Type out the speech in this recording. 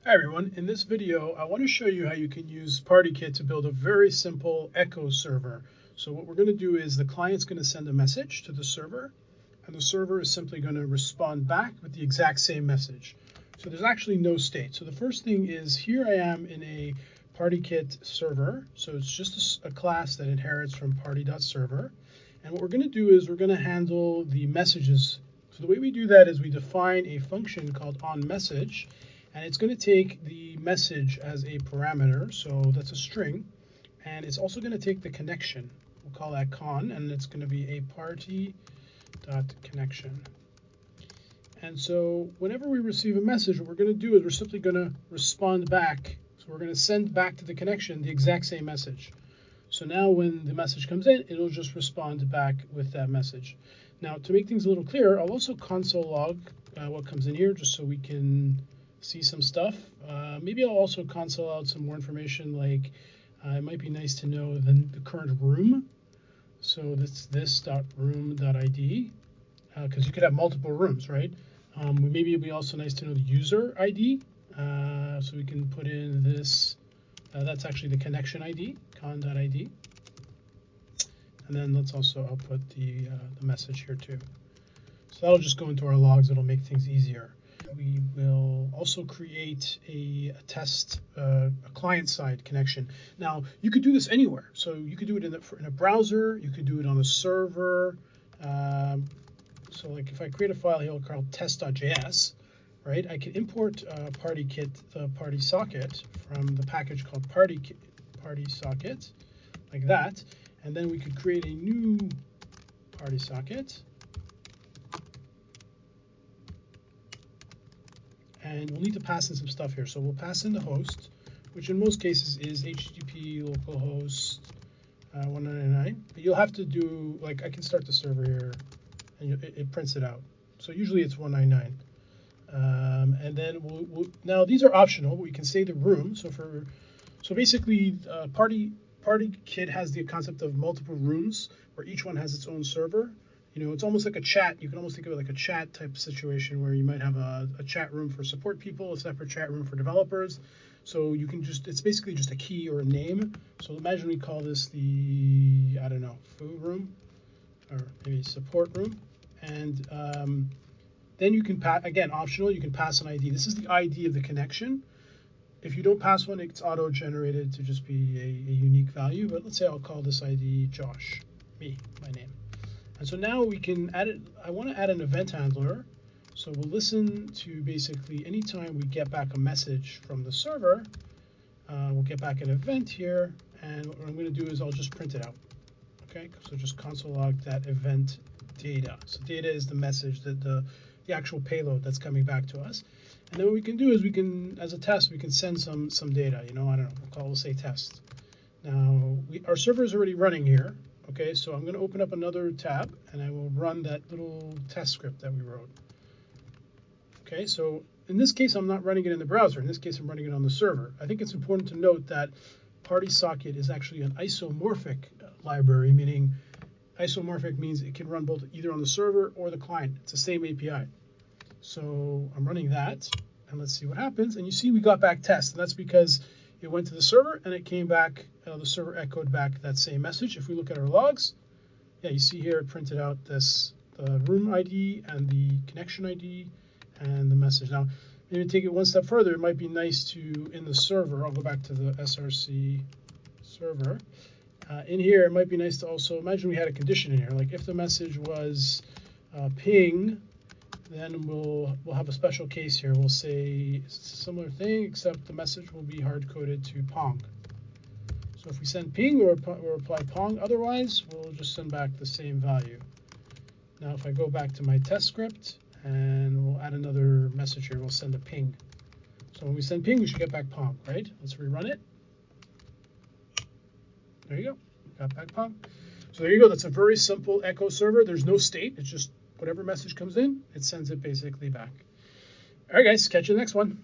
Hi everyone, in this video I want to show you how you can use PartyKit to build a very simple echo server. So what we're going to do is the client's going to send a message to the server and the server is simply going to respond back with the exact same message. So there's actually no state. So the first thing is here I am in a PartyKit server. So it's just a class that inherits from party.server. And what we're going to do is we're going to handle the messages. So the way we do that is we define a function called onMessage. And it's going to take the message as a parameter, so that's a string, and it's also going to take the connection. We'll call that con, and it's going to be a party.connection. And so whenever we receive a message, what we're going to do is we're simply going to respond back. So we're going to send back to the connection the exact same message. So now when the message comes in, it'll just respond back with that message. Now to make things a little clearer, I'll also console log what comes in here just so we can see some stuff. Maybe I'll also console out some more information, like it might be nice to know the current room. So that's this.room.id, because you could have multiple rooms, right? Maybe it'd be also nice to know the user ID. So we can put in this, that's actually the connection ID, con.id. And then let's also output the message here too. So that'll just go into our logs. It'll make things easier. We will also create a test, a client-side connection. Now, you could do this anywhere. So you could do it in a browser. You could do it on a server. So like if I create a file here called test.js, right, I can import PartyKit, the PartySocket, from the package called partysocket, like that. And then we could create a new PartySocket. And we'll need to pass in some stuff here. So we'll pass in the host, which in most cases is HTTP localhost 199. But you'll have to do, like I can start the server here, and it prints it out. So usually it's 199. And then now these are optional. We can say the room. So basically, PartyKit has the concept of multiple rooms where each one has its own server. You know, it's almost like a chat. You can almost think of it like a chat type of situation where you might have a chat room for support people, a separate chat room for developers. So you can it's basically just a key or a name. So imagine we call this the, I don't know, food room, or maybe support room. And then you can again, optional, you can pass an ID. This is the ID of the connection. If you don't pass one, it's auto-generated to just be a unique value. But let's say I'll call this ID Josh, my name. And so now we can add it. I want to add an event handler. So we'll listen to basically anytime we get back a message from the server, we'll get back an event here. And what I'm going to do is I'll just print it out. Okay, so just console log that event data. So data is the message, that the actual payload that's coming back to us. And then what we can do is we can, as a test, we can send some data. You know, I don't know, we'll say test. Now our server is already running here. Okay, so I'm going to open up another tab and I will run that little test script that we wrote. Okay, so in this case, I'm not running it in the browser. In this case, I'm running it on the server. I think it's important to note that PartySocket is actually an isomorphic library, meaning isomorphic means it can run both either on the server or the client. It's the same API. So I'm running that and let's see what happens. And you see we got back test, and that's because it went to the server and it came back, the server echoed back that same message. If we look at our logs, yeah, you see here it printed out the room ID and the connection ID and the message. Now, maybe take it one step further, it might be nice to, in the server, I'll go back to the SRC server. In here, it might be nice to also, imagine we had a condition in here, like if the message was ping, then we'll have a special case here. We'll say it's a similar thing, except the message will be hard-coded to Pong. So if we send ping or apply Pong, otherwise we'll just send back the same value. Now if I go back to my test script and we'll add another message here, we'll send a ping. So when we send ping, we should get back Pong, right? Let's rerun it. There you go, got back Pong. So there you go, that's a very simple echo server. There's no state, it's just whatever message comes in, it sends it basically back. All right, guys, catch you in the next one.